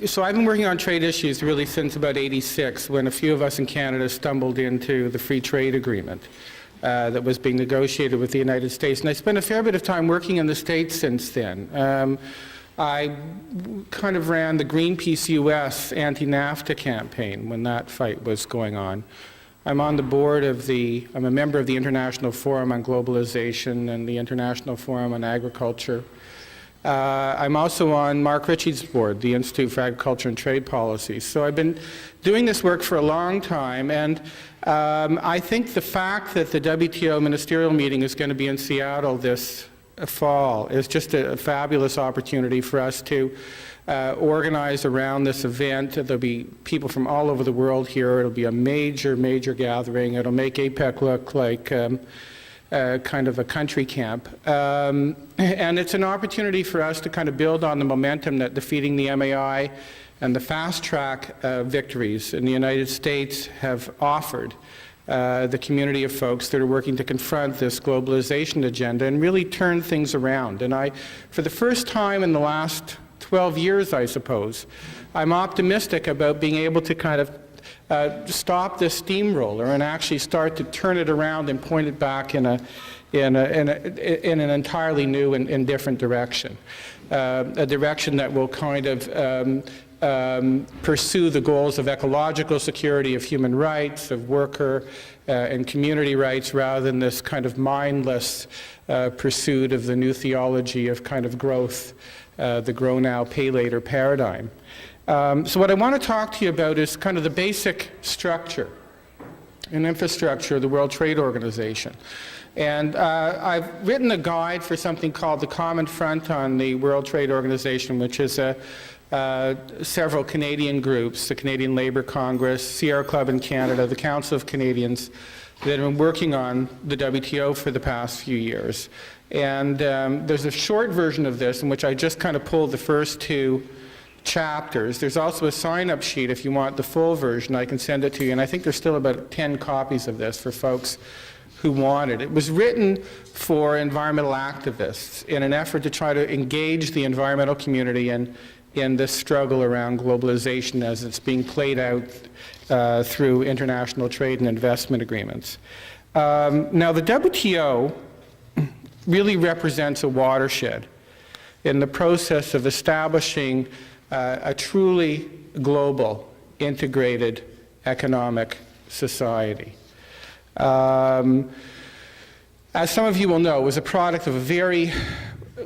So I've been working on trade issues really since about '86, when a few of us in Canada stumbled into the free trade agreement that was being negotiated with the United States. And I spent a fair bit of time working in the States since then. I kind of ran the Greenpeace US anti-NAFTA campaign when that fight was going on. I'm on the board of I'm a member of the International Forum on Globalization and the International Forum on Agriculture. I'm also on Mark Ritchie's board, the Institute for Agriculture and Trade Policy. So I've been doing this work for a long time, and I think the fact that the WTO ministerial meeting is going to be in Seattle this fall is just a fabulous opportunity for us to organize around this event. There'll be people from all over the world here. It'll be a major, major gathering. It'll make APEC look like kind of a country camp. And it's an opportunity for us to kind of build on the momentum that defeating the MAI and the fast-track victories in the United States have offered the community of folks that are working to confront this globalization agenda and really turn things around. And for the first time in the last 12 years, I suppose, I'm optimistic about being able to kind of stop this steamroller and actually start to turn it around and point it back in an entirely new and different direction, a direction that will kind of pursue the goals of ecological security, of human rights, of worker and community rights, rather than this kind of mindless pursuit of the new theology of kind of growth, the grow now, pay later paradigm. So what I want to talk to you about is kind of the basic structure and infrastructure of the World Trade Organization. And I've written a guide for something called the Common Front on the World Trade Organization, which is several Canadian groups, the Canadian Labour Congress, Sierra Club in Canada, the Council of Canadians, that have been working on the WTO for the past few years. And there's a short version of this in which I just kind of pulled the first two chapters. There's also a sign-up sheet if you want the full version. I can send it to you, and I think there's still about 10 copies of this for folks who want it. It was written for environmental activists in an effort to try to engage the environmental community in this struggle around globalization as it's being played out through international trade and investment agreements. Now, the WTO really represents a watershed in the process of establishing a truly global, integrated economic society. As some of you will know, it was a product of a very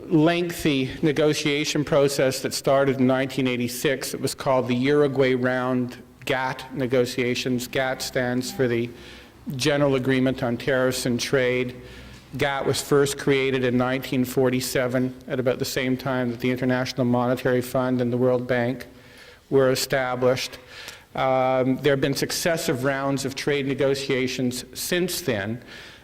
lengthy negotiation process that started in 1986. It was called the Uruguay Round GATT negotiations. GATT stands for the General Agreement on Tariffs and Trade. GATT was first created in 1947 at about the same time that the International Monetary Fund and the World Bank were established. There have been successive rounds of trade negotiations since then,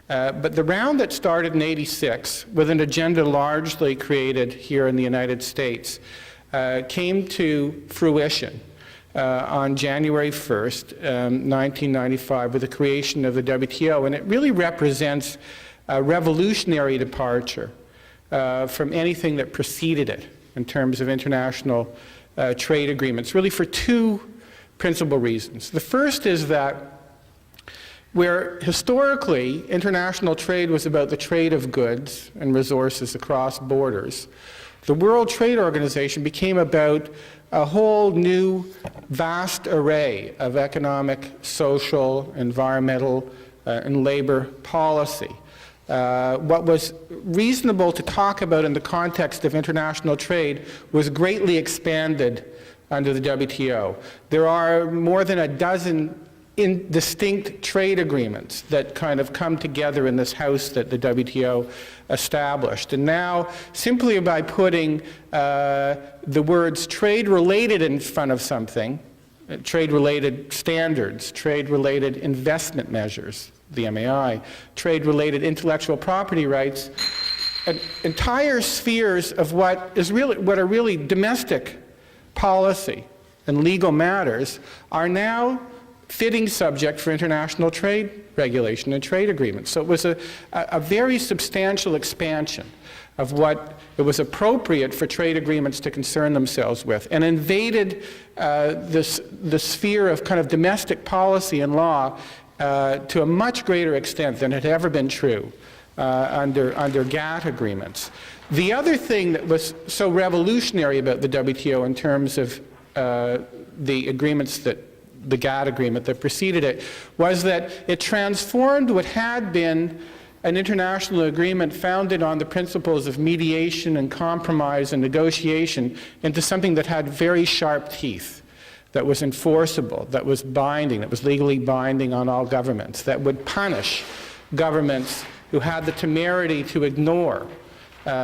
but the round that started in '86 with an agenda largely created here in the United States came to fruition on January 1st, 1995 with the creation of the WTO, and it really represents a revolutionary departure from anything that preceded it in terms of international trade agreements, really for two principal reasons. The first is that where historically international trade was about the trade of goods and resources across borders, the World Trade Organization became about a whole new vast array of economic, social, environmental, and labor policy. What was reasonable to talk about in the context of international trade was greatly expanded under the WTO. There are more than a dozen distinct trade agreements that kind of come together in this house that the WTO established. And now, simply by putting the words trade-related in front of something, trade-related standards, trade-related investment measures, the MAI, trade-related intellectual property rights, entire spheres of what are really domestic policy and legal matters are now fitting subject for international trade regulation and trade agreements. So it was a very substantial expansion of what it was appropriate for trade agreements to concern themselves with, and invaded the sphere of kind of domestic policy and law to a much greater extent than had ever been true under GATT agreements. The other thing that was so revolutionary about the WTO in terms of the agreements that the GATT agreement that preceded it was that it transformed what had been an international agreement founded on the principles of mediation and compromise and negotiation into something that had very sharp teeth, that was enforceable, that was binding, that was legally binding on all governments, that would punish governments who had the temerity to ignore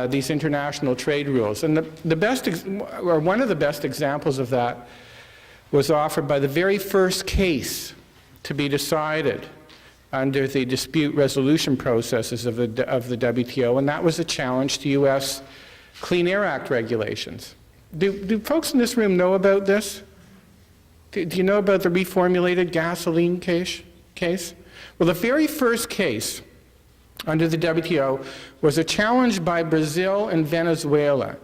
these international trade rules. And one of the best examples of that was offered by the very first case to be decided under the dispute resolution processes of the WTO, and that was a challenge to U.S. Clean Air Act regulations. Do folks in this room know about this? Do you know about the reformulated gasoline case? Well, the very first case under the WTO was a challenge by Brazil and Venezuela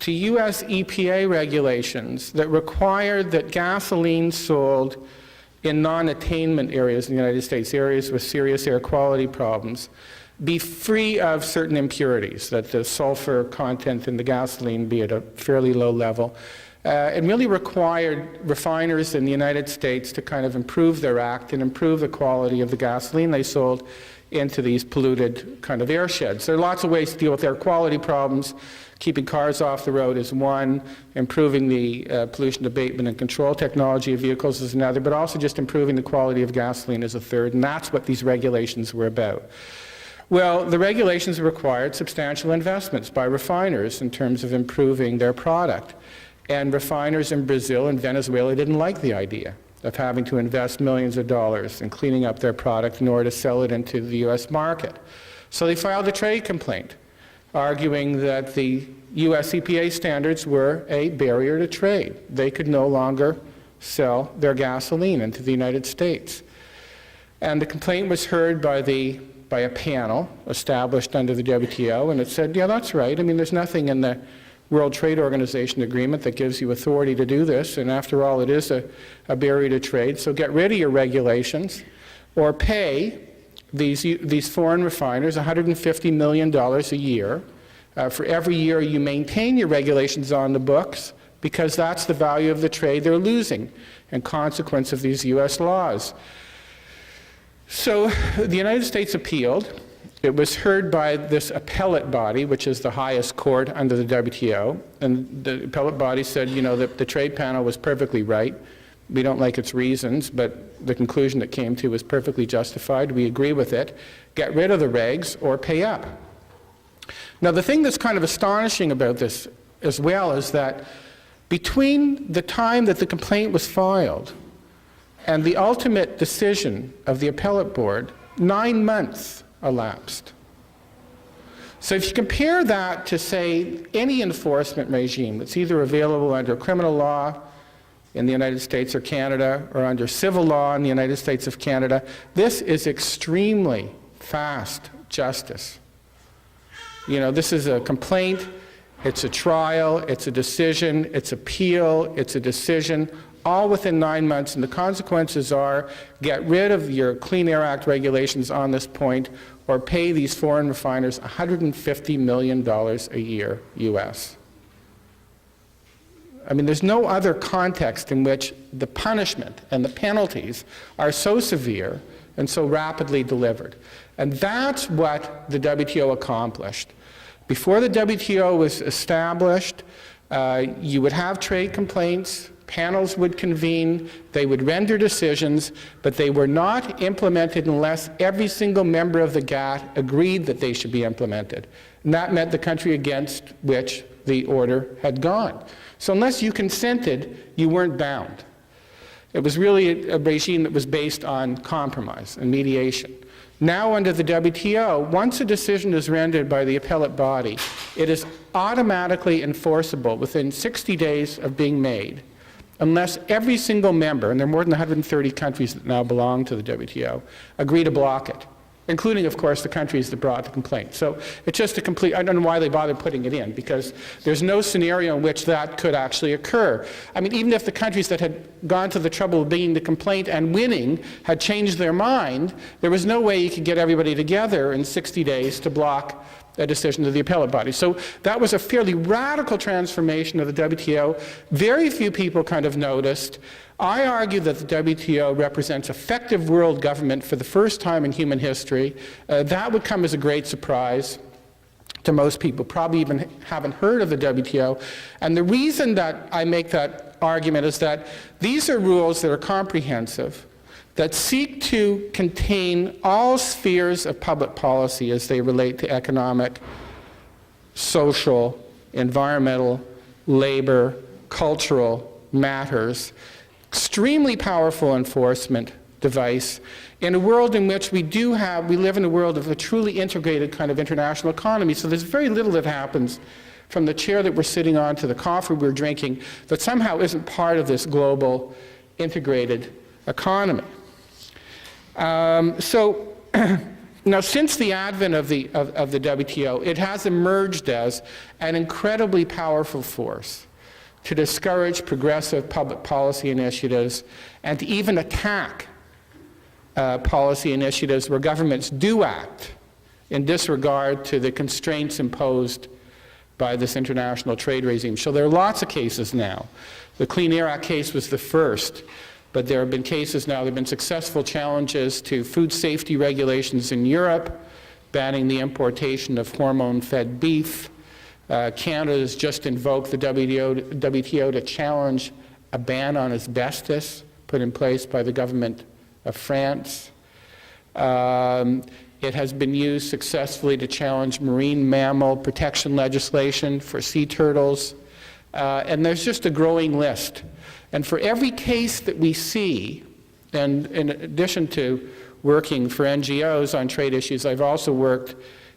to U.S. EPA regulations that required that gasoline sold in non-attainment areas in the United States, areas with serious air quality problems, be free of certain impurities, that the sulfur content in the gasoline be at a fairly low level. It really required refiners in the United States to kind of improve their act and improve the quality of the gasoline they sold into these polluted kind of air sheds. There are lots of ways to deal with air quality problems. Keeping cars off the road is one, improving the pollution abatement and control technology of vehicles is another, but also just improving the quality of gasoline is a third, and that's what these regulations were about. Well, the regulations required substantial investments by refiners in terms of improving their product. And refiners in Brazil and Venezuela didn't like the idea of having to invest millions of dollars in cleaning up their product in order to sell it into the U.S. market. So they filed a trade complaint, arguing that the U.S. EPA standards were a barrier to trade. They could no longer sell their gasoline into the United States. And the complaint was heard by a panel established under the WTO, and it said, yeah, that's right. I mean, there's nothing in the World Trade Organization agreement that gives you authority to do this, and after all, it is a barrier to trade, so get rid of your regulations or pay these foreign refiners $150 million a year for every year you maintain your regulations on the books, because that's the value of the trade they're losing in consequence of these U.S. laws. So the United States appealed. It was heard by this appellate body, which is the highest court under the WTO, and the appellate body said, you know, that the trade panel was perfectly right. We don't like its reasons, but the conclusion it came to was perfectly justified. We agree with it. Get rid of the regs or pay up. Now, the thing that's kind of astonishing about this as well is that between the time that the complaint was filed and the ultimate decision of the appellate board, 9 months elapsed. So if you compare that to, say, any enforcement regime that's either available under criminal law in the United States or Canada, or under civil law in the United States of Canada, this is extremely fast justice. You know, this is a complaint, it's a trial, it's a decision, it's appeal, it's a decision, all within 9 months, and the consequences are get rid of your Clean Air Act regulations on this point, or pay these foreign refiners $150 million a year, US. I mean, there's no other context in which the punishment and the penalties are so severe and so rapidly delivered. And that's what the WTO accomplished. Before the WTO was established, you would have trade complaints, panels would convene, they would render decisions, but they were not implemented unless every single member of the GATT agreed that they should be implemented. And that meant the country against which the order had gone. So unless you consented, you weren't bound. It was really a regime that was based on compromise and mediation. Now under the WTO, once a decision is rendered by the appellate body, it is automatically enforceable within 60 days of being made unless every single member, and there are more than 130 countries that now belong to the WTO, agree to block it, including, of course, the countries that brought the complaint. So it's just a complete, I don't know why they bothered putting it in, because there's no scenario in which that could actually occur. I mean, even if the countries that had gone to the trouble of bringing the complaint and winning had changed their mind, there was no way you could get everybody together in 60 days to block a decision of the appellate body. So that was a fairly radical transformation of the WTO. Very few people kind of noticed. I argue that the WTO represents effective world government for the first time in human history. That would come as a great surprise to most people, probably even haven't heard of the WTO. And the reason that I make that argument is that these are rules that are comprehensive, that seek to contain all spheres of public policy as they relate to economic, social, environmental, labor, cultural matters. Extremely powerful enforcement device in a world in which we live in a world of a truly integrated kind of international economy. So there's very little that happens from the chair that we're sitting on to the coffee we're drinking that somehow isn't part of this global integrated economy. So now, since the advent of the WTO, it has emerged as an incredibly powerful force to discourage progressive public policy initiatives and to even attack policy initiatives where governments do act in disregard to the constraints imposed by this international trade regime. So there are lots of cases now. The Clean Air Act case was the first. But there have been cases now, there have been successful challenges to food safety regulations in Europe, banning the importation of hormone-fed beef. Canada has just invoked the WTO to challenge a ban on asbestos put in place by the government of France. It has been used successfully to challenge marine mammal protection legislation for sea turtles. And there's just a growing list. And for every case that we see, and in addition to working for NGOs on trade issues, I've also worked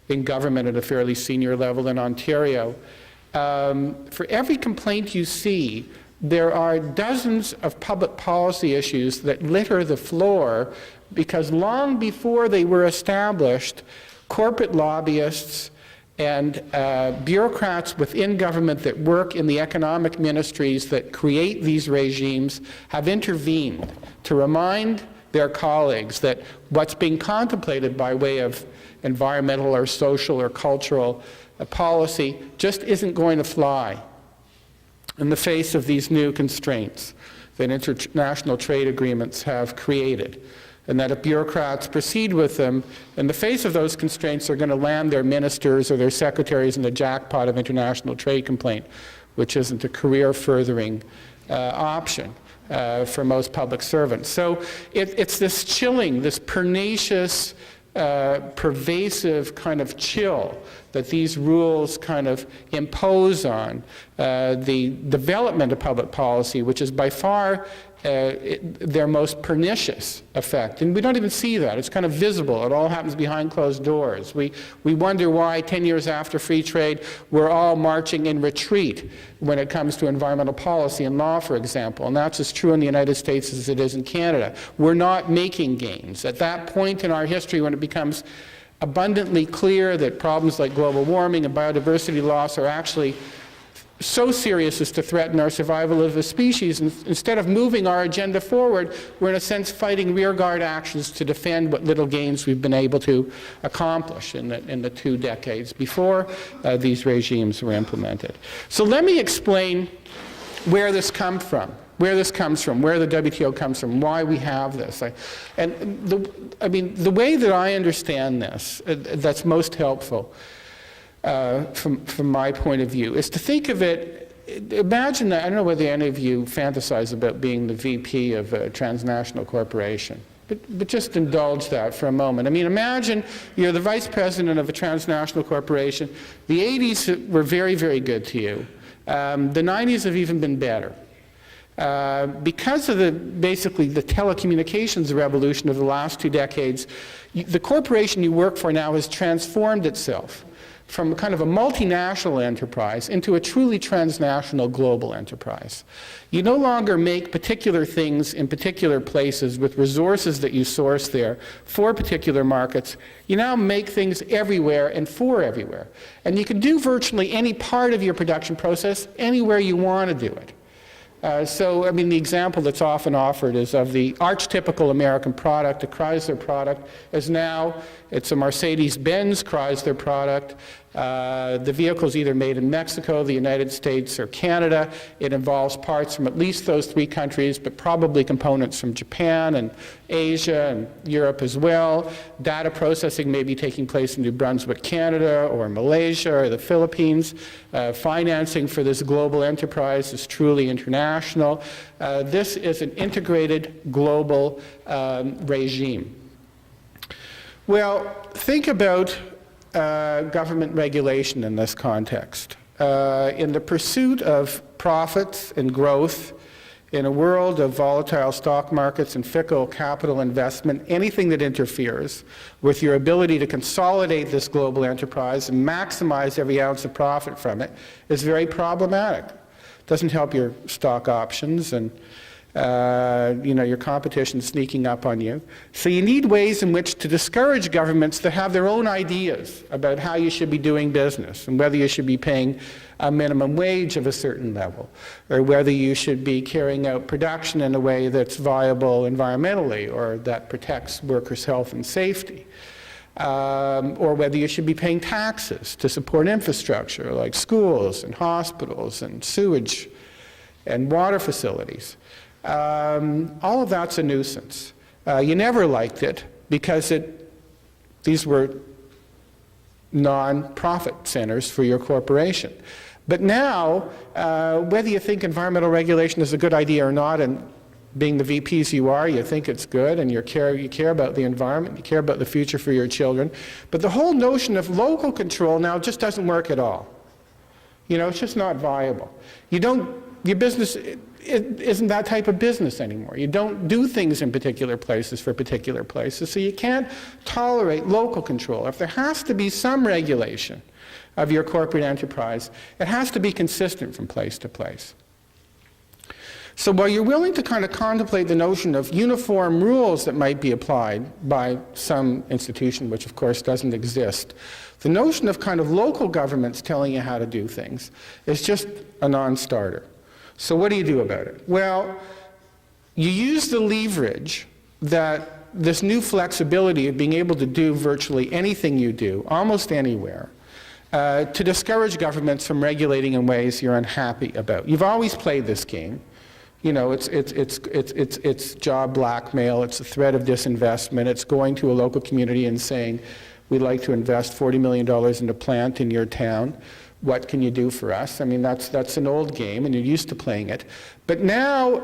in government at a fairly senior level in Ontario. For every complaint you see, there are dozens of public policy issues that litter the floor because long before they were established, corporate lobbyists and bureaucrats within government that work in the economic ministries that create these regimes have intervened to remind their colleagues that what's being contemplated by way of environmental or social or cultural policy just isn't going to fly in the face of these new constraints that international trade agreements have created. And that if bureaucrats proceed with them, in the face of those constraints, they're going to land their ministers or their secretaries in the jackpot of international trade complaint, which isn't a career-furthering option for most public servants. So it's this chilling, this pernicious, pervasive kind of chill that these rules kind of impose on the development of public policy, which is by far their most pernicious effect. And we don't even see that. It's kind of visible. It all happens behind closed doors. We wonder why 10 years after free trade, we're all marching in retreat when it comes to environmental policy and law, for example. And that's as true in the United States as it is in Canada. We're not making gains. At that point in our history when it becomes abundantly clear that problems like global warming and biodiversity loss are actually so serious as to threaten our survival of the species, and instead of moving our agenda forward, we're in a sense fighting rearguard actions to defend what little gains we've been able to accomplish in the 2 decades before these regimes were implemented. So let me explain where this comes from, where the WTO comes from, why we have this. The way that I understand this, that's most helpful from my point of view, is to think of it, imagine that, I don't know whether any of you fantasize about being the VP of a transnational corporation, but just indulge that for a moment. I mean, imagine you're the vice president of a transnational corporation. The 80s were very, very good to you. The 90s have even been better. Because of basically the telecommunications revolution of the last 2 decades, the corporation you work for now has transformed itself from kind of a multinational enterprise into a truly transnational global enterprise. You no longer make particular things in particular places with resources that you source there for particular markets. You now make things everywhere and for everywhere. And you can do virtually any part of your production process anywhere you want to do it. So, I mean, the example that's often offered is of the archetypical American product, a Chrysler product, is now, it's a Mercedes-Benz Chrysler product. The vehicle's either made in Mexico, the United States, or Canada. It involves parts from at least those 3 countries, but probably components from Japan and Asia and Europe as well. Data processing may be taking place in New Brunswick, Canada, or Malaysia, or the Philippines. Financing for this global enterprise is truly international. This is an integrated global regime. Well, think about government regulation in this context. In the pursuit of profits and growth, in a world of volatile stock markets and fickle capital investment, anything that interferes with your ability to consolidate this global enterprise and maximize every ounce of profit from it is very problematic. It doesn't help your stock options and your competition sneaking up on you. So you need ways in which to discourage governments that have their own ideas about how you should be doing business and whether you should be paying a minimum wage of a certain level or whether you should be carrying out production in a way that's viable environmentally or that protects workers' health and safety. Or whether you should be paying taxes to support infrastructure like schools and hospitals and sewage and water facilities. All of that's a nuisance. You never liked it because these were non-profit centers for your corporation. But now, whether you think environmental regulation is a good idea or not, and being the VPs you are, you think it's good, and you care about the environment, you care about the future for your children. But the whole notion of local control now just doesn't work at all. It's just not viable. Your business isn't that type of business anymore. You don't do things in particular places for particular places, so you can't tolerate local control. If there has to be some regulation of your corporate enterprise, it has to be consistent from place to place. So while you're willing to kind of contemplate the notion of uniform rules that might be applied by some institution, which of course doesn't exist, the notion of kind of local governments telling you how to do things is just a non-starter. So what do you do about it? Well, you use the leverage that this new flexibility of being able to do virtually anything you do, almost anywhere, to discourage governments from regulating in ways you're unhappy about. You've always played this game. It's job blackmail, it's a threat of disinvestment, it's going to a local community and saying, we'd like to invest $40 million in a plant in your town. What can you do for us? I mean, that's an old game, and you're used to playing it. But now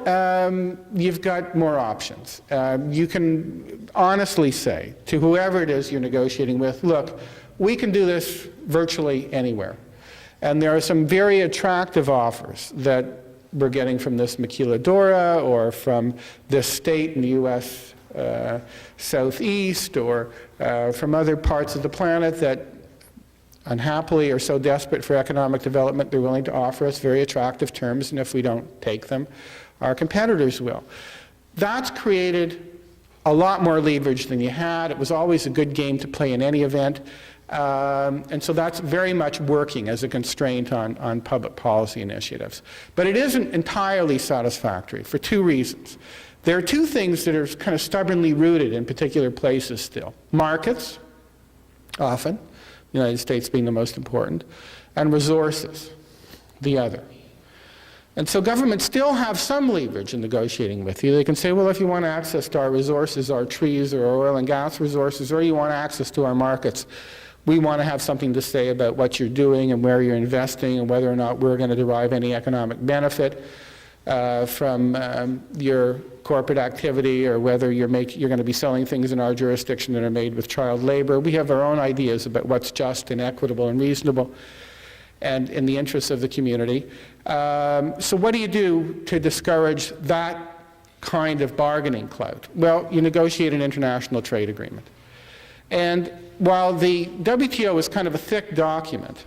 you've got more options. You can honestly say to whoever it is you're negotiating with, look, we can do this virtually anywhere. And there are some very attractive offers that we're getting from this maquiladora or from this state in the U.S. Southeast or from other parts of the planet that unhappily are so desperate for economic development they're willing to offer us very attractive terms, and if we don't take them, our competitors will. That's created a lot more leverage than you had. It was always a good game to play in any event. And so that's very much working as a constraint on public policy initiatives. But it isn't entirely satisfactory for 2 reasons. There are 2 things that are kind of stubbornly rooted in particular places still. Markets, often, the United States being the most important, and resources, the other. And so governments still have some leverage in negotiating with you. They can say, well, if you want access to our resources, our trees or our oil and gas resources, or you want access to our markets, we want to have something to say about what you're doing and where you're investing and whether or not we're going to derive any economic benefit from your corporate activity, or whether you're going to be selling things in our jurisdiction that are made with child labor. We have our own ideas about what's just and equitable and reasonable and in the interests of the community. So what do you do to discourage that kind of bargaining clout? Well, you negotiate an international trade agreement. And while the WTO is kind of a thick document,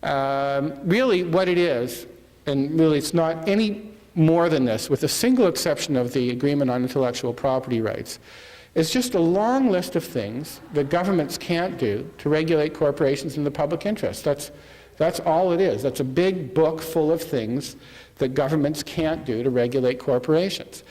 really what it is, and really it's not any more than this, with a single exception of the Agreement on Intellectual Property Rights, is just a long list of things that governments can't do to regulate corporations in the public interest. That's all it is. That's a big book full of things that governments can't do to regulate corporations.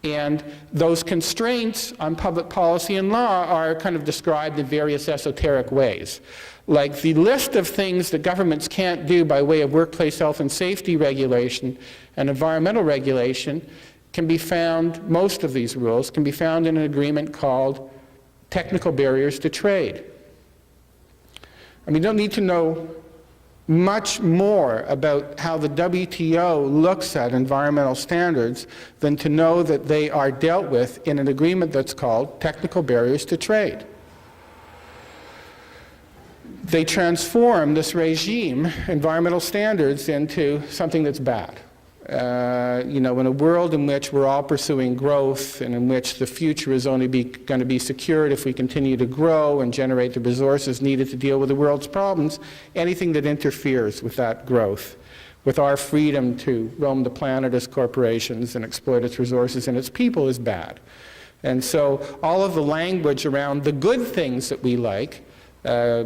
And those constraints on public policy and law are kind of described in various esoteric ways. Like the list of things that governments can't do by way of workplace health and safety regulation and environmental regulation can be found, most of these rules can be found in an agreement called Technical Barriers to Trade. I mean, you don't need to know much more about how the WTO looks at environmental standards than to know that they are dealt with in an agreement that's called Technical Barriers to Trade. They transform this regime, environmental standards, into something that's bad. In a world in which we're all pursuing growth and in which the future is only going to be secured if we continue to grow and generate the resources needed to deal with the world's problems, anything that interferes with that growth, with our freedom to roam the planet as corporations and exploit its resources and its people is bad. And so all of the language around the good things that we like,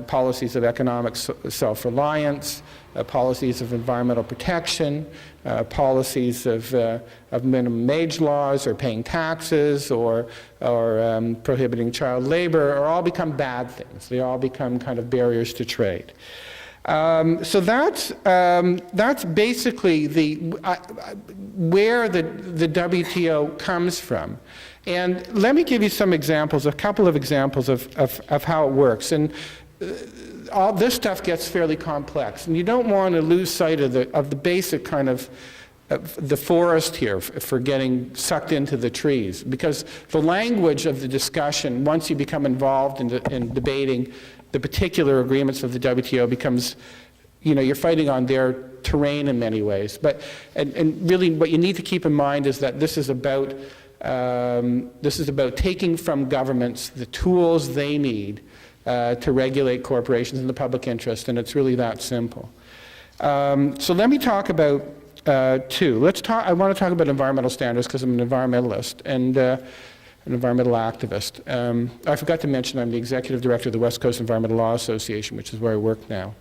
policies of economic self-reliance, policies of environmental protection, policies of minimum wage laws or paying taxes or prohibiting child labor, or all become bad things. They all become kind of barriers to trade. So that's basically where the WTO comes from. And let me give you some examples, a couple of examples of how it works. And all this stuff gets fairly complex, and you don't want to lose sight of the basic kind of the forest here for getting sucked into the trees, because the language of the discussion, once you become involved in debating the particular agreements of the WTO, becomes, you're fighting on their terrain in many ways. But and really, what you need to keep in mind is that this is about taking from governments the tools they need to regulate corporations in the public interest, and it's really that simple. So let me talk about two. I want to talk about environmental standards because I'm an environmentalist and an environmental activist. I forgot to mention I'm the executive director of the West Coast Environmental Law Association, which is where I work now.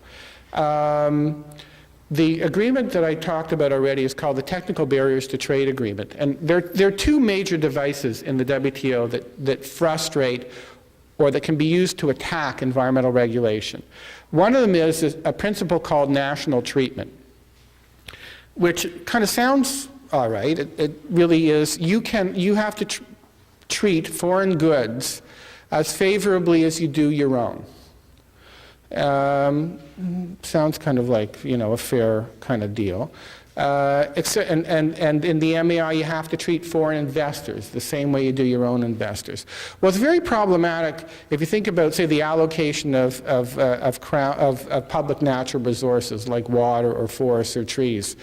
The agreement that I talked about already is called the Technical Barriers to Trade Agreement. And there are two major devices in the WTO that frustrate or that can be used to attack environmental regulation. One of them is a principle called national treatment, which kind of sounds all right. It really is. You have to treat foreign goods as favorably as you do your own. Sounds kind of like, a fair kind of deal. And in the MAI, you have to treat foreign investors the same way you do your own investors. Well, it's very problematic if you think about, say, the allocation of public natural resources like water or forests or trees.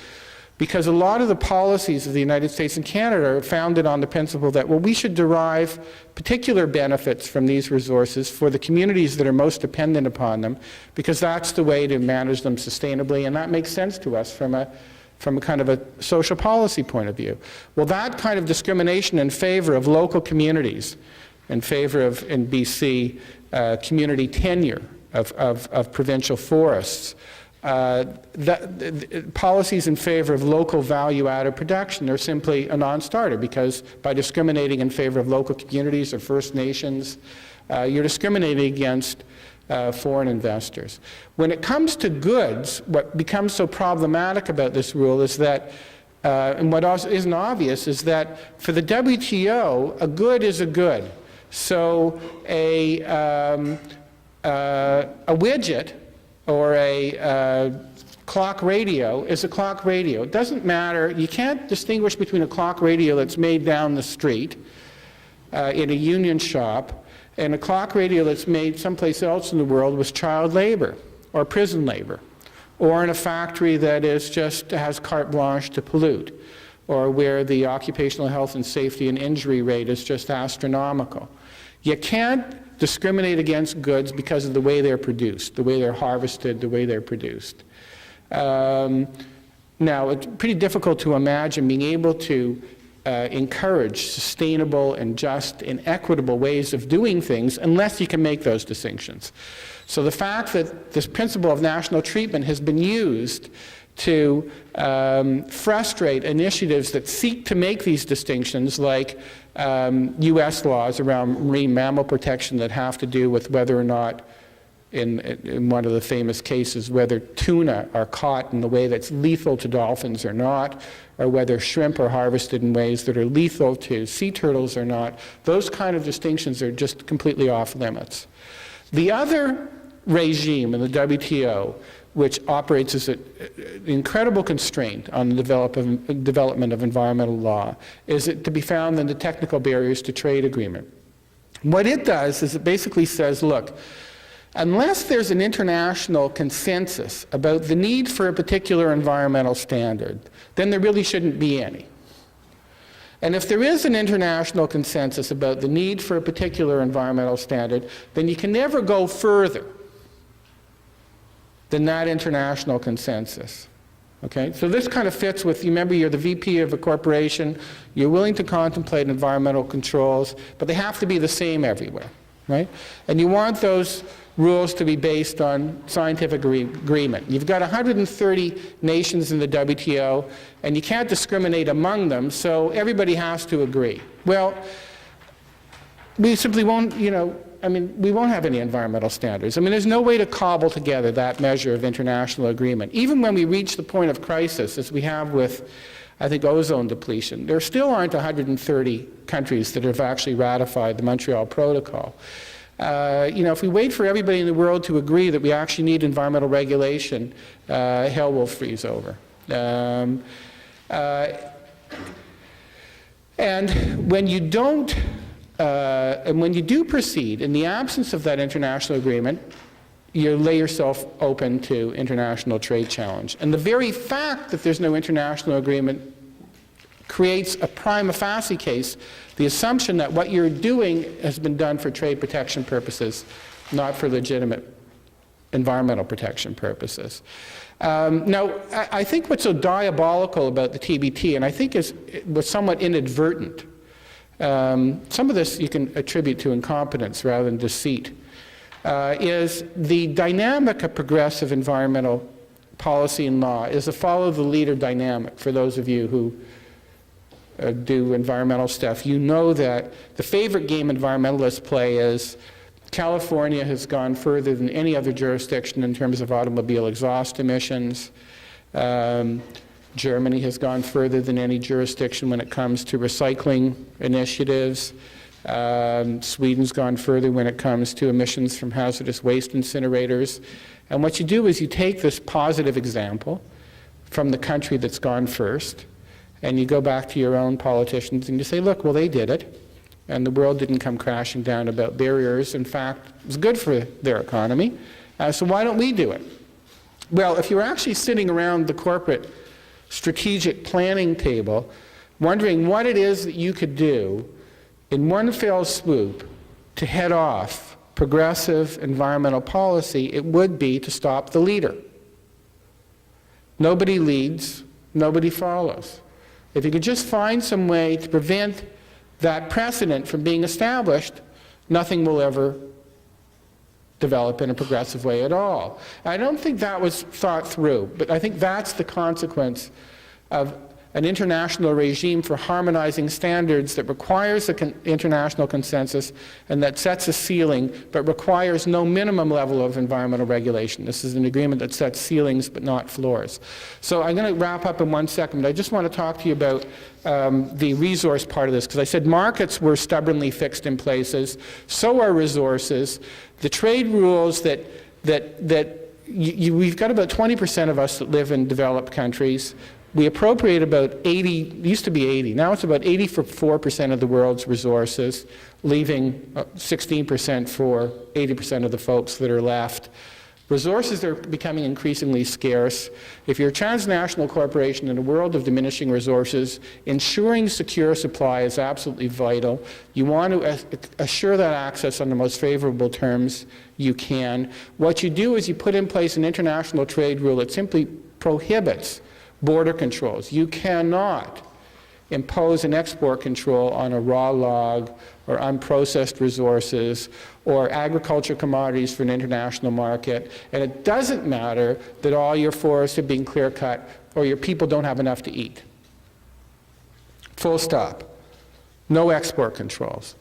Because a lot of the policies of the United States and Canada are founded on the principle that, well, we should derive particular benefits from these resources for the communities that are most dependent upon them, because that's the way to manage them sustainably, and that makes sense to us from a kind of a social policy point of view. Well, that kind of discrimination in favor of local communities, in favor of, in BC, community tenure of provincial forests, policies in favor of local value-added production are simply a non-starter, because by discriminating in favor of local communities or First Nations, you're discriminating against foreign investors. When it comes to goods, what becomes so problematic about this rule is that, and what also isn't obvious, is that for the WTO, a good is a good. So a widget or a clock radio is a clock radio. It doesn't matter. You can't distinguish between a clock radio that's made down the street in a union shop and a clock radio that's made someplace else in the world with child labor or prison labor, or in a factory that has carte blanche to pollute, or where the occupational health and safety and injury rate is just astronomical. You can't discriminate against goods because of the way they're produced, the way they're harvested, the way they're produced. Now, it's pretty difficult to imagine being able to encourage sustainable and just and equitable ways of doing things unless you can make those distinctions. So the fact that this principle of national treatment has been used to frustrate initiatives that seek to make these distinctions, like U.S. laws around marine mammal protection that have to do with whether or not, in one of the famous cases, whether tuna are caught in the way that's lethal to dolphins or not, or whether shrimp are harvested in ways that are lethal to sea turtles or not. Those kind of distinctions are just completely off limits. The other regime in the WTO, which operates as an incredible constraint on the development of environmental law, is to be found in the technical barriers to trade agreement. What it does is it basically says, look, unless there's an international consensus about the need for a particular environmental standard, then there really shouldn't be any. And if there is an international consensus about the need for a particular environmental standard, then you can never go further than that international consensus. Okay? So this kind of fits with, you remember, you're the VP of a corporation, you're willing to contemplate environmental controls, but they have to be the same everywhere, right? And you want those rules to be based on scientific agreement. You've got 130 nations in the WTO, and you can't discriminate among them, so everybody has to agree. Well, we simply won't, we won't have any environmental standards. There's no way to cobble together that measure of international agreement. Even when we reach the point of crisis, as we have with, I think, ozone depletion, there still aren't 130 countries that have actually ratified the Montreal Protocol. If we wait for everybody in the world to agree that we actually need environmental regulation, hell will freeze over. And when you don't, and when you do proceed in the absence of that international agreement, you lay yourself open to international trade challenge. And the very fact that there's no international agreement creates a prima facie case, the assumption that what you're doing has been done for trade protection purposes, not for legitimate environmental protection purposes. Now, I think what's so diabolical about the TBT, and I think was somewhat inadvertent, some of this you can attribute to incompetence rather than deceit, is the dynamic of progressive environmental policy and law is a follow the leader dynamic. For those of you who do environmental stuff, you know that the favorite game environmentalists play is California has gone further than any other jurisdiction in terms of automobile exhaust emissions. Germany has gone further than any jurisdiction when it comes to recycling initiatives. Sweden's gone further when it comes to emissions from hazardous waste incinerators. And what you do is you take this positive example from the country that's gone first, and you go back to your own politicians and you say, look, well, they did it, and the world didn't come crashing down about barriers. In fact, it was good for their economy, so why don't we do it? Well, if you're actually sitting around the corporate strategic planning table wondering what it is that you could do in one fell swoop to head off progressive environmental policy, it would be to stop the leader. Nobody leads, nobody follows. If you could just find some way to prevent that precedent from being established, nothing will ever develop in a progressive way at all. I don't think that was thought through, but I think that's the consequence of an international regime for harmonizing standards that requires an international consensus and that sets a ceiling but requires no minimum level of environmental regulation. This is an agreement that sets ceilings but not floors. So I'm going to wrap up in 1 second, but I just want to talk to you about the resource part of this, because I said markets were stubbornly fixed in places, so are resources. The trade rules we've got about 20% of us that live in developed countries. We appropriate about 80, it used to be 80, now it's about 84% of the world's resources, leaving 16% for 80% of the folks that are left. Resources are becoming increasingly scarce. If you're a transnational corporation in a world of diminishing resources, ensuring secure supply is absolutely vital. You want to assure that access on the most favorable terms you can. What you do is you put in place an international trade rule that simply prohibits border controls. You cannot impose an export control on a raw log or unprocessed resources or agriculture commodities for an international market. And it doesn't matter that all your forests are being clear-cut or your people don't have enough to eat. Full stop. No export controls.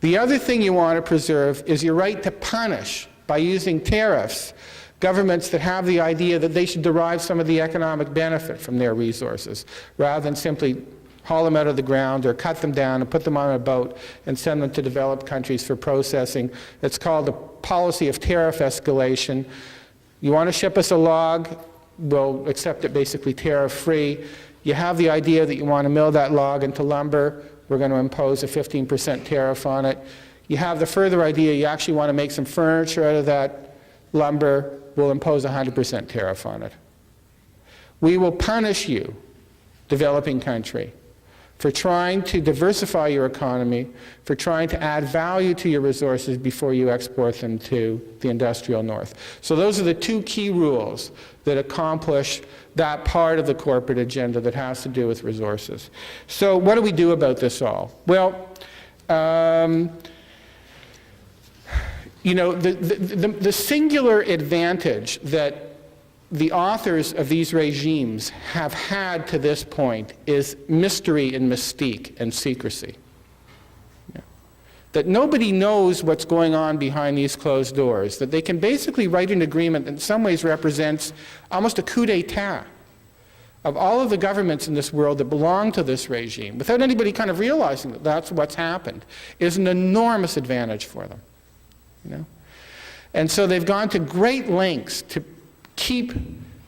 The other thing you want to preserve is your right to punish by using tariffs governments that have the idea that they should derive some of the economic benefit from their resources rather than simply haul them out of the ground or cut them down and put them on a boat and send them to developed countries for processing. It's called the policy of tariff escalation. You want to ship us a log, we'll accept it basically tariff-free. You have the idea that you want to mill that log into lumber, we're going to impose a 15% tariff on it. You have the further idea you actually want to make some furniture out of that lumber, we'll impose a 100% tariff on it. We will punish you, developing country, for trying to diversify your economy, for trying to add value to your resources before you export them to the industrial north. So those are the two key rules that accomplish that part of the corporate agenda that has to do with resources. So what do we do about this all? Well, you know, the singular advantage that the authors of these regimes have had to this point is mystery and mystique and secrecy. Yeah. That nobody knows what's going on behind these closed doors, that they can basically write an agreement that in some ways represents almost a coup d'etat of all of the governments in this world that belong to this regime, without anybody kind of realizing that that's what's happened, is an enormous advantage for them. You know? And so they've gone to great lengths to keep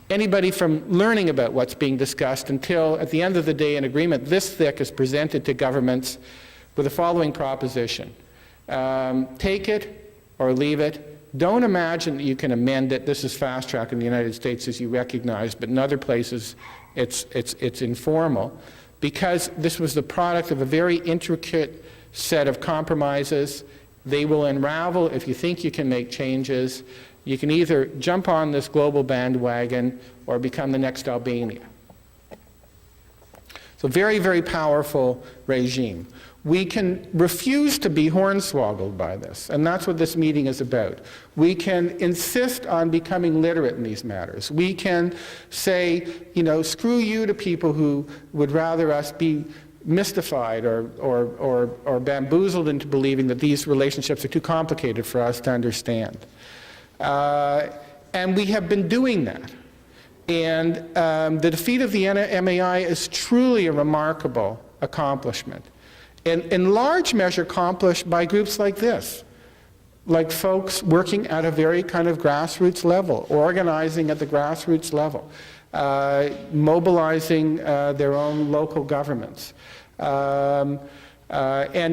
anybody from learning about what's being discussed until, at the end of the day, an agreement this thick is presented to governments with the following proposition. Take it or leave it. Don't imagine that you can amend it. This is fast track in the United States, as you recognize, but in other places it's informal, because this was the product of a very intricate set of compromises. They will unravel if you think you can make changes. You can either jump on this global bandwagon or become the next Albania. So very, very powerful regime. We can refuse to be hornswoggled by this, and that's what this meeting is about. We can insist on becoming literate in these matters. We can say, you know, screw you to people who would rather us be mystified or bamboozled into believing that these relationships are too complicated for us to understand. And we have been doing that. And the defeat of the MAI is truly a remarkable accomplishment. And in large measure accomplished by groups like this, like folks working at a very kind of grassroots level, organizing at the grassroots level, mobilizing their own local governments, and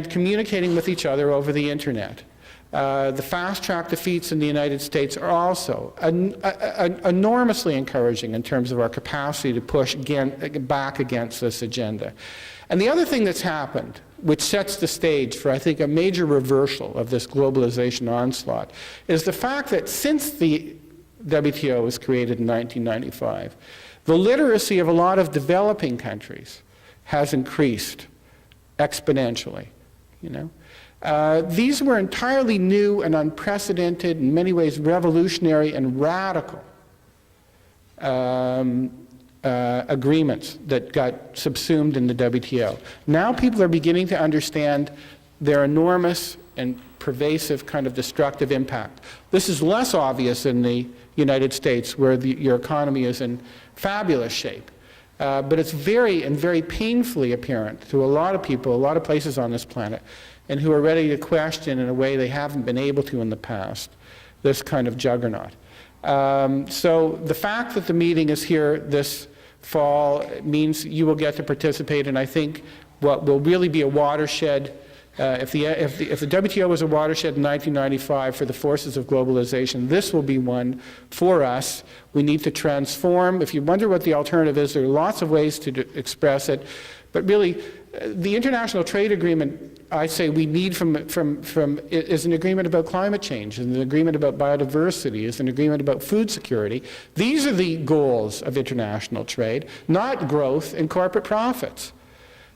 communicating with each other over the internet. The fast-track defeats in the United States are also enormously encouraging in terms of our capacity to push back against this agenda. And the other thing that's happened, which sets the stage for, I think, a major reversal of this globalization onslaught, is the fact that since the WTO was created in 1995, the literacy of a lot of developing countries has increased exponentially, you know. These were entirely new and unprecedented, in many ways revolutionary and radical agreements that got subsumed in the WTO. Now people are beginning to understand their enormous and pervasive kind of destructive impact. This is less obvious in the United States, where your economy is in fabulous shape. But it's very and very painfully apparent to a lot of people, a lot of places on this planet, and who are ready to question in a way they haven't been able to in the past, this kind of juggernaut. So the fact that the meeting is here this fall means you will get to participate in, I think, what will really be a watershed If the WTO was a watershed in 1995 for the forces of globalization, this will be one for us. We need to transform. If you wonder what the alternative is, there are lots of ways to express it. But really, the international trade agreement, I say we need is an agreement about climate change, is an agreement about biodiversity, is an agreement about food security. These are the goals of international trade, not growth and corporate profits.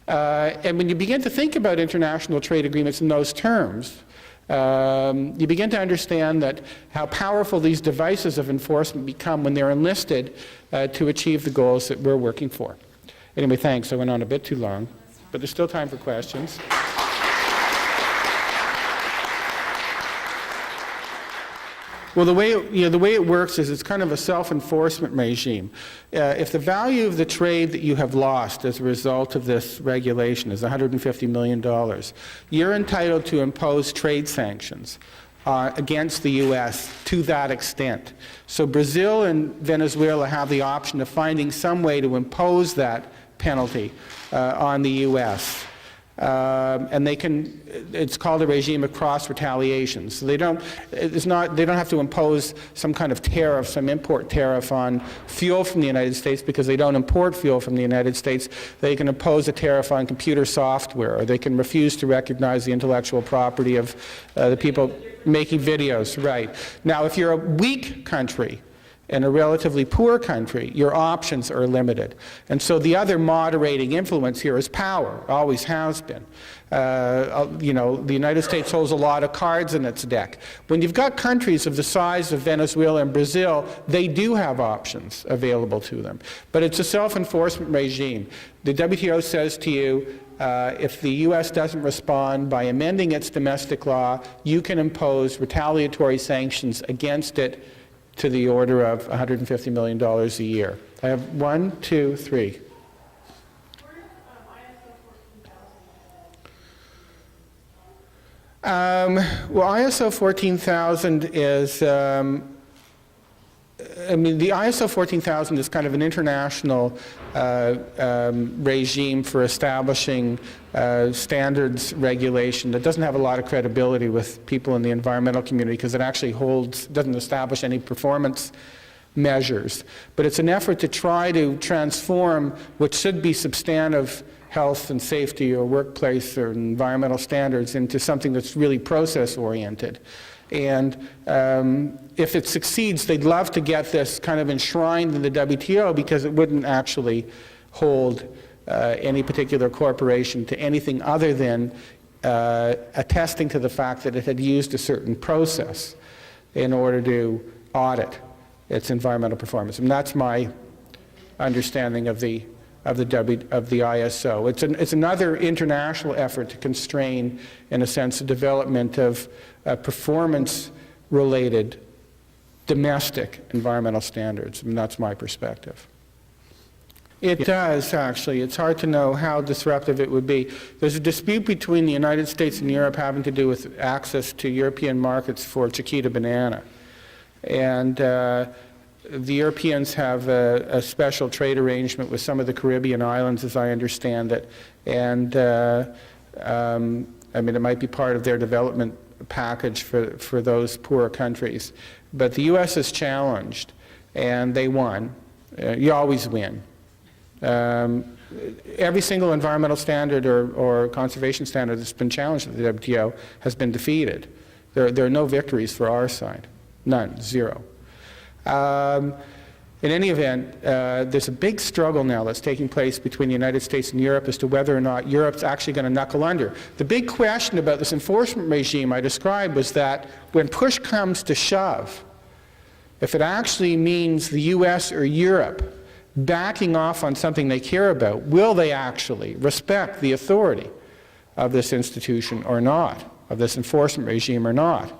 And when you begin to think about international trade agreements in those terms, you begin to understand that how powerful these devices of enforcement become when they're enlisted to achieve the goals that we're working for. Anyway, thanks. I went on a bit too long, but there's still time for questions. Well, the way it works is it's kind of a self-enforcement regime. If the value of the trade that you have lost as a result of this regulation is $150 million, you're entitled to impose trade sanctions against the U.S. to that extent. So Brazil and Venezuela have the option of finding some way to impose that penalty on the U.S. And it's called a regime of cross-retaliation. So they don't have to impose some kind of tariff, some import tariff on fuel from the United States because they don't import fuel from the United States. They can impose a tariff on computer software, or they can refuse to recognize the intellectual property of the people making videos. Right. Now, if you're a weak country, in a relatively poor country, your options are limited. And so the other moderating influence here is power, always has been. The United States holds a lot of cards in its deck. When you've got countries of the size of Venezuela and Brazil, they do have options available to them. But it's a self-enforcement regime. The WTO says to you, if the U.S. doesn't respond by amending its domestic law, you can impose retaliatory sanctions against it to the order of $150 million a year. I have 1, 2, 3. Well, ISO 14000 is, the ISO 14000 is kind of an international regime for establishing standards regulation that doesn't have a lot of credibility with people in the environmental community because it actually doesn't establish any performance measures. But it's an effort to try to transform what should be substantive health and safety or workplace or environmental standards into something that's really process-oriented. And if it succeeds, they'd love to get this kind of enshrined in the WTO because it wouldn't actually hold any particular corporation to anything other than attesting to the fact that it had used a certain process in order to audit its environmental performance. And that's my understanding of the ISO. It's another international effort to constrain, in a sense, the development of performance-related domestic environmental standards. And that's my perspective. It does, actually. It's hard to know how disruptive it would be. There's a dispute between the United States and Europe having to do with access to European markets for Chiquita banana. And the Europeans have a special trade arrangement with some of the Caribbean islands, as I understand it. And it might be part of their development package for those poorer countries. But the U.S. is challenged, and they won. You always win. Every single environmental standard or conservation standard that's been challenged at the WTO has been defeated. There are no victories for our side. None. Zero. In any event, there's a big struggle now that's taking place between the United States and Europe as to whether or not Europe's actually going to knuckle under. The big question about this enforcement regime I described was that when push comes to shove, if it actually means the US or Europe backing off on something they care about, will they actually respect the authority of this institution or not, of this enforcement regime or not?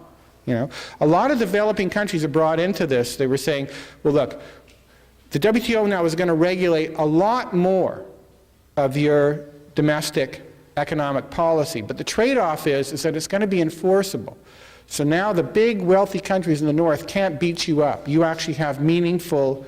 A lot of developing countries are brought into this. They were saying, well, look, the WTO now is going to regulate a lot more of your domestic economic policy, but the trade-off is that it's going to be enforceable. So now the big wealthy countries in the north can't beat you up. You actually have meaningful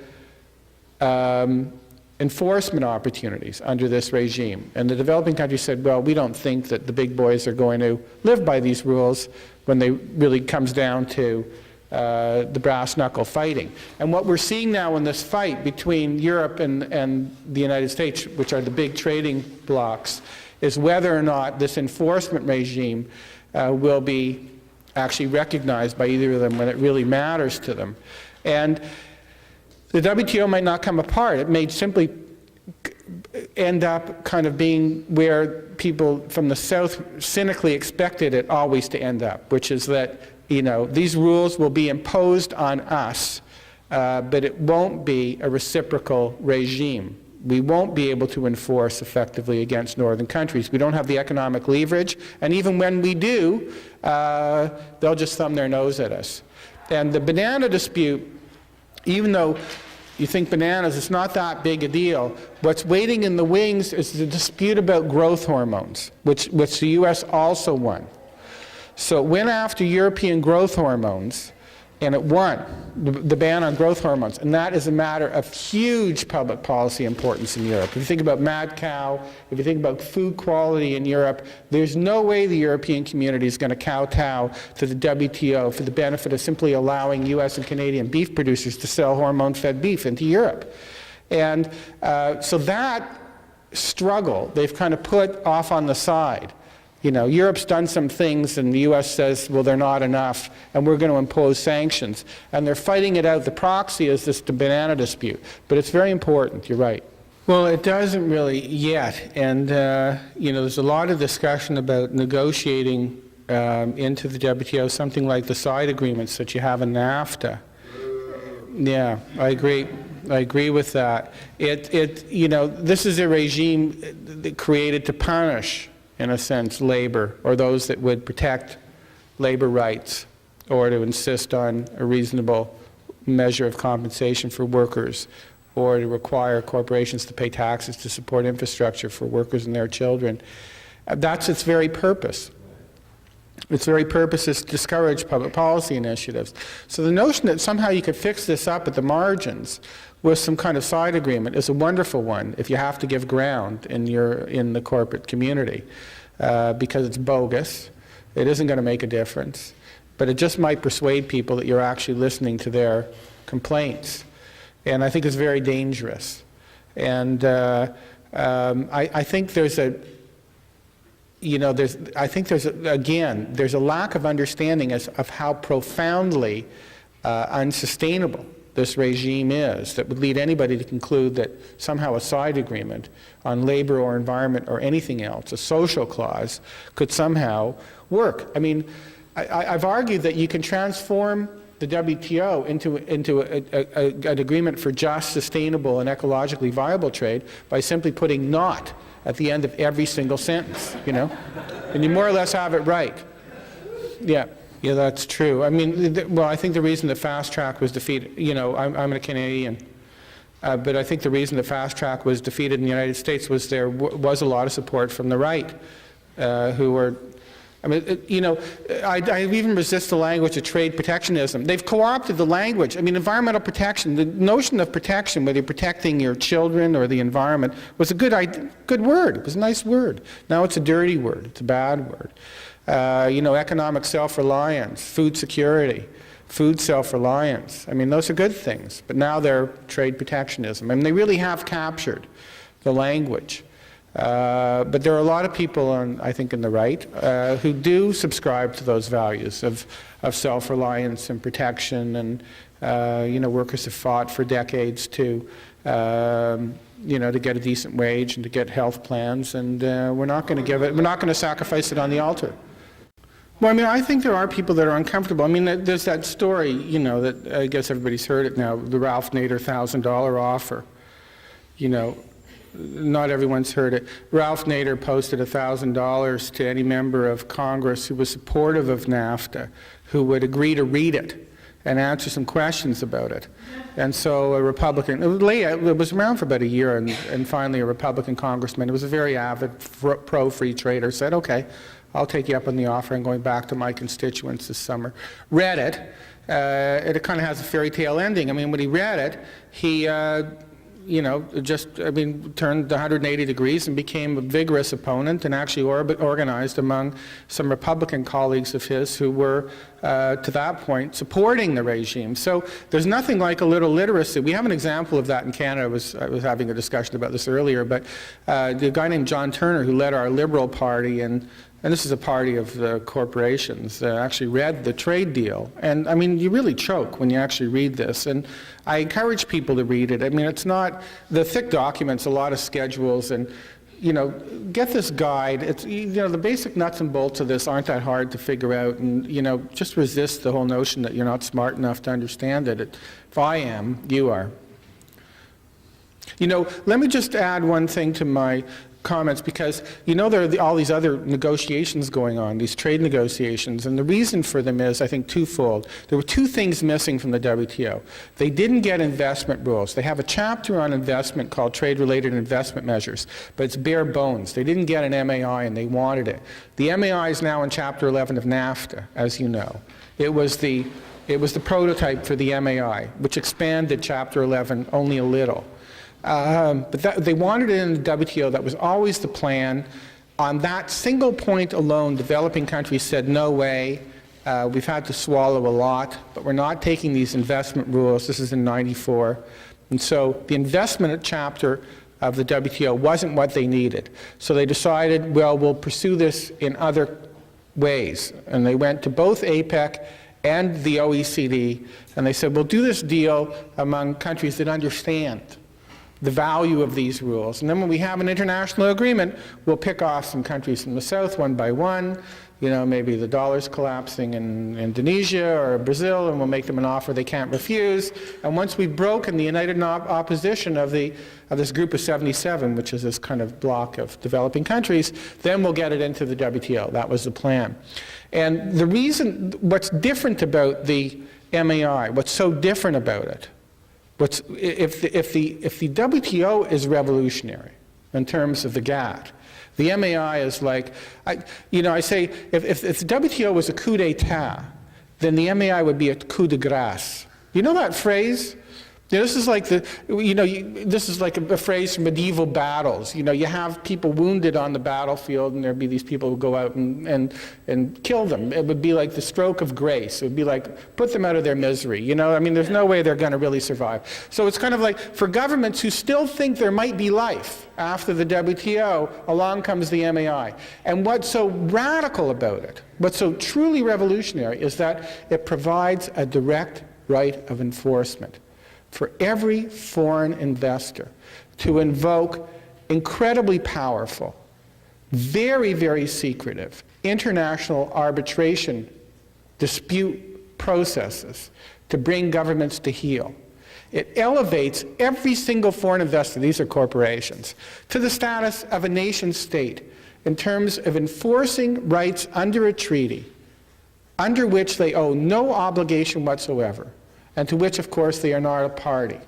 enforcement opportunities under this regime. And the developing countries said, well, we don't think that the big boys are going to live by these rules when they really comes down to the brass knuckle fighting. And what we're seeing now in this fight between Europe and the United States, which are the big trading blocs, is whether or not this enforcement regime will be actually recognized by either of them when it really matters to them. And the WTO might not come apart. It may simply end up kind of being where people from the South cynically expected it always to end up, which is that, you know, these rules will be imposed on us, but it won't be a reciprocal regime. We won't be able to enforce effectively against northern countries. We don't have the economic leverage, and even when we do, they'll just thumb their nose at us. And the banana dispute, even though you think bananas, it's not that big a deal. What's waiting in the wings is the dispute about growth hormones, which the US also won. So it went after European growth hormones, and it won the ban on growth hormones. And that is a matter of huge public policy importance in Europe. If you think about mad cow, if you think about food quality in Europe, there's no way the European community is going to kowtow to the WTO for the benefit of simply allowing US and Canadian beef producers to sell hormone-fed beef into Europe. And so that struggle they've kind of put off on the side. You know, Europe's done some things and the US says, well, they're not enough and we're going to impose sanctions. And they're fighting it out. The proxy is this banana dispute. But it's very important, you're right. Well, it doesn't really yet. And, you know, there's a lot of discussion about negotiating into the WTO something like the side agreements that you have in NAFTA. Yeah, I agree. I agree with that. You know, this is a regime created to punish, in a sense, labor, or those that would protect labor rights, or to insist on a reasonable measure of compensation for workers, or to require corporations to pay taxes to support infrastructure for workers and their children. That's its very purpose. Its very purpose is to discourage public policy initiatives. So the notion that somehow you could fix this up at the margins with some kind of side agreement is a wonderful one if you have to give ground in the corporate community, because it's bogus. It isn't going to make a difference, but it just might persuade people that you're actually listening to their complaints, and I think it's very dangerous. And I think there's a, you know, there's a lack of understanding of how profoundly unsustainable this regime is that would lead anybody to conclude that somehow a side agreement on labor or environment or anything else, a social clause, could somehow work. I mean, I've argued that you can transform the WTO into an agreement for just, sustainable, and ecologically viable trade by simply putting "not" at the end of every single sentence, you know? And you more or less have it right. Yeah. Yeah, that's true. I mean, well, I think the reason that fast track was defeated, you know, I'm a Canadian, but I think the reason that fast track was defeated in the United States was there was a lot of support from the right, who were, I mean, you know, I even resist the language of trade protectionism. They've co-opted the language. I mean, environmental protection, the notion of protection, whether you're protecting your children or the environment, was a good word. It was a nice word. Now it's a dirty word. It's a bad word. You know, economic self-reliance, food security, food self-reliance. I mean, those are good things, but now they're trade protectionism. I mean, they really have captured the language. But there are a lot of people, I think, in the right who do subscribe to those values of self-reliance and protection, and you know, workers have fought for decades to you know, to get a decent wage and to get health plans, and we're not going to sacrifice it on the altar. Well, I mean, I think there are people that are uncomfortable. I mean, there's that story, you know, that I guess everybody's heard it now, the Ralph Nader $1,000 offer. You know, not everyone's heard it. Ralph Nader posted $1,000 to any member of Congress who was supportive of NAFTA, who would agree to read it and answer some questions about it. And so a Republican, it was around for about a year, and finally a Republican congressman, who was a very avid pro-free trader, said, okay, I'll take you up on the offer. I'm going back to my constituents this summer. Read it. It kind of has a fairy tale ending. I mean, when he read it, he turned 180 degrees and became a vigorous opponent, and actually organized among some Republican colleagues of his who were, to that point, supporting the regime. So there's nothing like a little literacy. We have an example of that in Canada. I was having a discussion about this earlier, but the guy named John Turner, who led our Liberal Party, and this is a party of the corporations, actually read the trade deal. And I mean, you really choke when you actually read this. And I encourage people to read it. I mean, it's not the thick documents, a lot of schedules, and get this guide. It's, the basic nuts and bolts of this aren't that hard to figure out, and, just resist the whole notion that you're not smart enough to understand it. If I am, you are. Let me just add one thing to my comments, because there are all these other negotiations going on, these trade negotiations, and the reason for them is, I think, twofold. There were two things missing from the WTO. They didn't get investment rules. They have a chapter on investment called Trade-Related Investment Measures, but it's bare bones. They didn't get an MAI, and they wanted it. The MAI is now in Chapter 11 of NAFTA, as you know. It was the prototype for the MAI, which expanded Chapter 11 only a little. But they wanted it in the WTO. That was always the plan. On that single point alone, developing countries said, no way, we've had to swallow a lot, but we're not taking these investment rules. This is in '94. And so the investment chapter of the WTO wasn't what they needed. So they decided, well, we'll pursue this in other ways. And they went to both APEC and the OECD, and they said, we'll do this deal among countries that understand the value of these rules. And then when we have an international agreement, we'll pick off some countries from the south one by one. Maybe the dollar's collapsing in Indonesia or Brazil, and we'll make them an offer they can't refuse. And once we've broken the united opposition of this group of 77, which is this kind of block of developing countries, then we'll get it into the WTO. That was the plan. And the reason, what's different about the MAI, what's so different about it, if the WTO is revolutionary in terms of the GATT, the MAI is like, I say, if the WTO was a coup d'etat, then the MAI would be a coup de grace. You know that phrase? This is like this is like a phrase from medieval battles. You have people wounded on the battlefield, and there'd be these people who go out and kill them. It would be like the stroke of grace. It would be like, put them out of their misery. There's no way they're going to really survive. So it's kind of like, for governments who still think there might be life after the WTO, along comes the MAI. And what's so radical about it, what's so truly revolutionary, is that it provides a direct right of enforcement for every foreign investor to invoke incredibly powerful, very, very secretive international arbitration dispute processes to bring governments to heel. It elevates every single foreign investor, these are corporations, to the status of a nation state in terms of enforcing rights under a treaty under which they owe no obligation whatsoever, and to which, of course, they are not a party.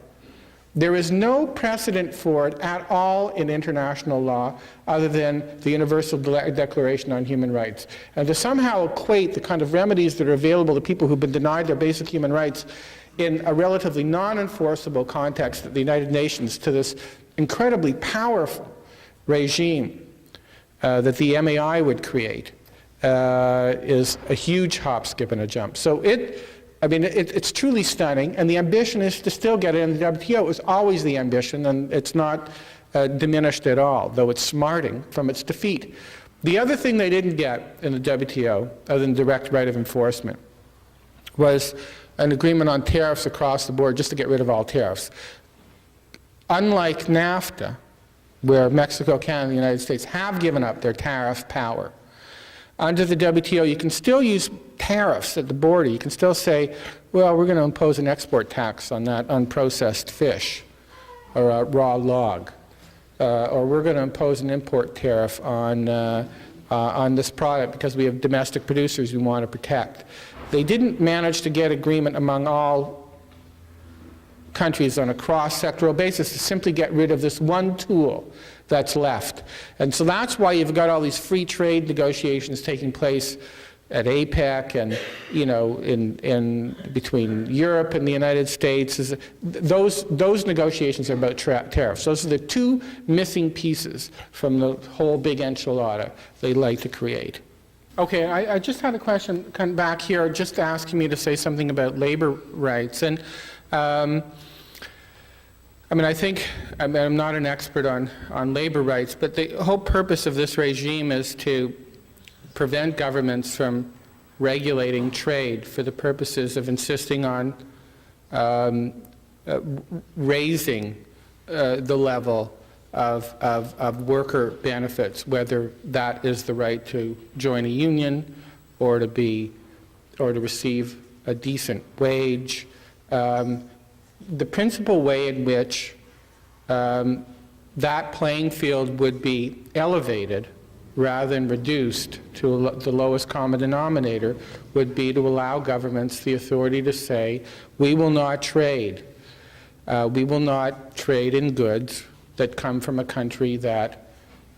There is no precedent for it at all in international law other than the Universal Declaration on Human Rights. And to somehow equate the kind of remedies that are available to people who've been denied their basic human rights in a relatively non-enforceable context at the United Nations to this incredibly powerful regime that the MAI would create is a huge hop, skip, and a jump. So it's truly stunning, and the ambition is to still get it in the WTO. It was always the ambition, and it's not diminished at all, though it's smarting from its defeat. The other thing they didn't get in the WTO, other than direct right of enforcement, was an agreement on tariffs across the board, just to get rid of all tariffs. Unlike NAFTA, where Mexico, Canada, and the United States have given up their tariff power, under the WTO, you can still use tariffs at the border. You can still say, well, we're going to impose an export tax on that unprocessed fish or a raw log, or we're going to impose an import tariff on this product because we have domestic producers we want to protect. They didn't manage to get agreement among all countries on a cross-sectoral basis to simply get rid of this one tool that's left. And so that's why you've got all these free trade negotiations taking place at APEC and, you know, in between Europe and the United States. Those negotiations are about tariffs. Those are the two missing pieces from the whole big enchilada they like to create. Okay, I just had a question come back here, just asking me to say something about labor rights. And I mean, I think, I'm not an expert on labor rights, but the whole purpose of this regime is to prevent governments from regulating trade for the purposes of insisting on raising the level of worker benefits, whether that is the right to join a union or to receive a decent wage. The principal way in which that playing field would be elevated rather than reduced to the lowest common denominator would be to allow governments the authority to say, we will not trade. We will not trade in goods that come from a country that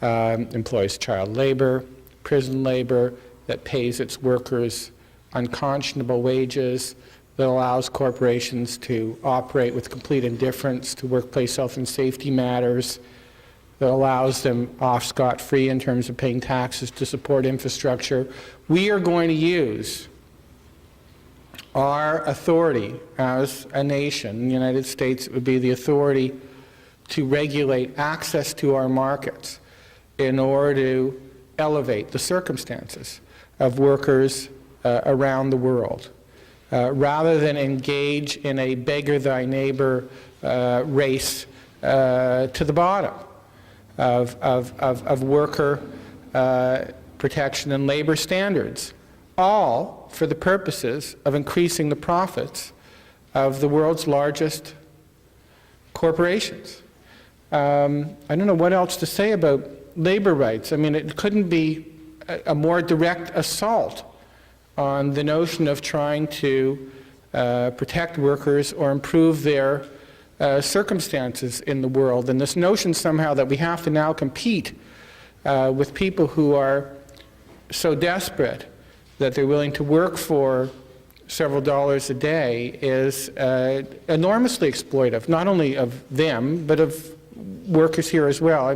employs child labor, prison labor, that pays its workers unconscionable wages, that allows corporations to operate with complete indifference to workplace health and safety matters, that allows them off scot-free in terms of paying taxes to support infrastructure. We are going to use our authority as a nation. In the United States, it would be the authority to regulate access to our markets in order to elevate the circumstances of workers around the world, rather than engage in a beggar-thy-neighbor race to the bottom of worker protection and labor standards, all for the purposes of increasing the profits of the world's largest corporations. I don't know what else to say about labor rights. I mean, it couldn't be a more direct assault on the notion of trying to protect workers or improve their circumstances in the world. And this notion somehow that we have to now compete with people who are so desperate that they're willing to work for several dollars a day is enormously exploitive, not only of them, but of workers here as well. I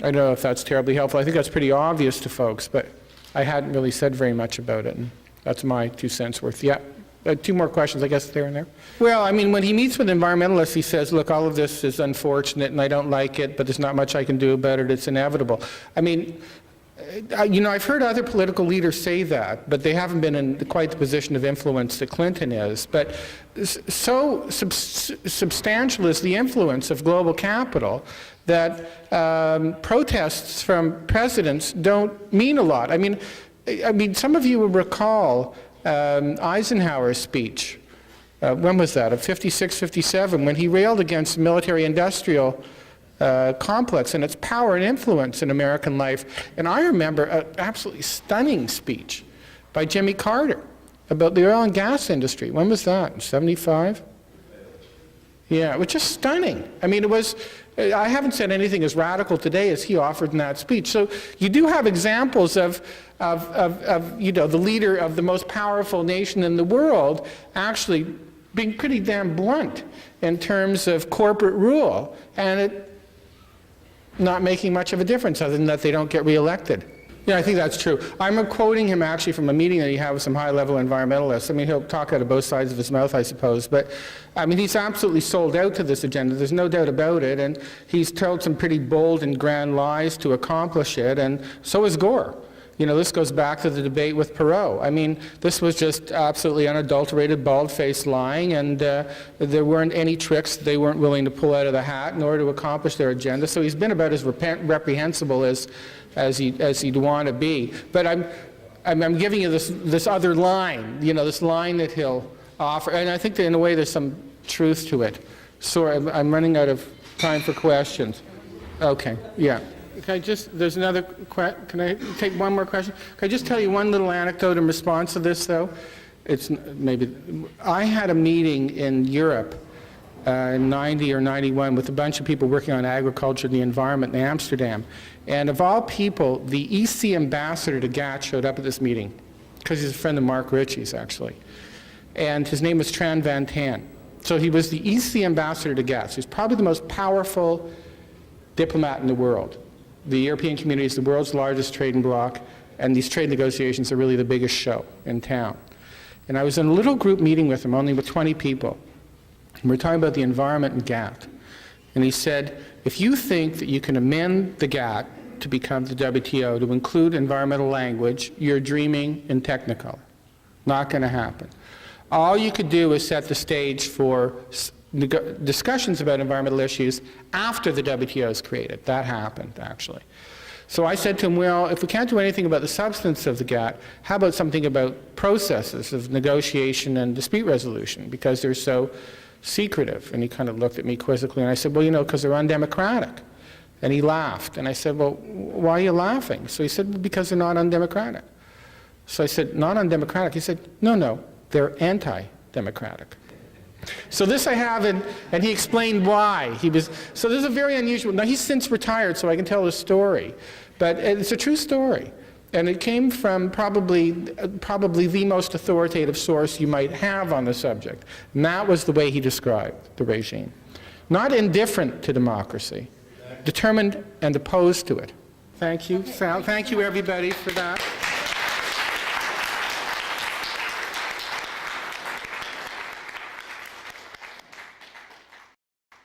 don't know if that's terribly helpful. I think that's pretty obvious to folks, but I hadn't really said very much about it, and that's my 2 cents worth. Yeah. 2 more questions, I guess, there and there. Well, I mean, when he meets with environmentalists, he says, look, all of this is unfortunate and I don't like it, but there's not much I can do about it. It's inevitable. I mean, you know, I've heard other political leaders say that, but they haven't been in quite the position of influence that Clinton is. But so substantial is the influence of global capital that protests from presidents don't mean a lot. I mean, some of you will recall Eisenhower's speech, when was that, of 56, 57, when he railed against the military-industrial complex and its power and influence in American life. And I remember an absolutely stunning speech by Jimmy Carter about the oil and gas industry. When was that, 75? Yeah, it was just stunning. I mean, it was, I haven't said anything as radical today as he offered in that speech. So you do have examples of you know, the leader of the most powerful nation in the world actually being pretty damn blunt in terms of corporate rule, and it not making much of a difference other than that they don't get reelected. Yeah, I think that's true. I'm quoting him actually from a meeting that he had with some high-level environmentalists. I mean, he'll talk out of both sides of his mouth, I suppose, but I mean, he's absolutely sold out to this agenda. There's no doubt about it, and he's told some pretty bold and grand lies to accomplish it, and so is Gore. You know, this goes back to the debate with Perot. I mean, this was just absolutely unadulterated, bald-faced lying, and there weren't any tricks they weren't willing to pull out of the hat in order to accomplish their agenda. So he's been about as reprehensible as he'd want to be. But I'm giving you this other line, you know, this line that he'll offer, and I think that in a way there's some truth to it. Sorry, I'm running out of time for questions. Okay, yeah. Can I just, there's another, can I take one more question? Can I just tell you one little anecdote in response to this, though? It's maybe, I had a meeting in Europe in 90 or 91 with a bunch of people working on agriculture and the environment in Amsterdam. And of all people, the EC ambassador to GATT showed up at this meeting, because he's a friend of Mark Ritchie's, actually. And his name was Tran Van Tan. So he was the EC ambassador to GATT. So he's probably the most powerful diplomat in the world. The European community is the world's largest trading bloc, and these trade negotiations are really the biggest show in town. And I was in a little group meeting with him, only with 20 people. And we're talking about the environment in GATT. And he said, if you think that you can amend the GATT to become the WTO to include environmental language, you're dreaming in Technicolor. Not going to happen. All you could do is set the stage for discussions about environmental issues after the WTO is created. That happened, actually. So I said to him, well, if we can't do anything about the substance of the GATT, how about something about processes of negotiation and dispute resolution, because they're so secretive? And he kind of looked at me quizzically, and I said, well, you know, because they're undemocratic. And he laughed. And I said, well, why are you laughing? So he said, well, because they're not undemocratic. So I said, not undemocratic? He said, no, they're anti-democratic. So this I have, and he explained why. So this is a very unusual, now he's since retired, so I can tell the story. But it's a true story. And it came from probably the most authoritative source you might have on the subject. And that was the way he described the regime. Not indifferent to democracy, determined and opposed to it. Thank you, Sal. Thank you, everybody, for that.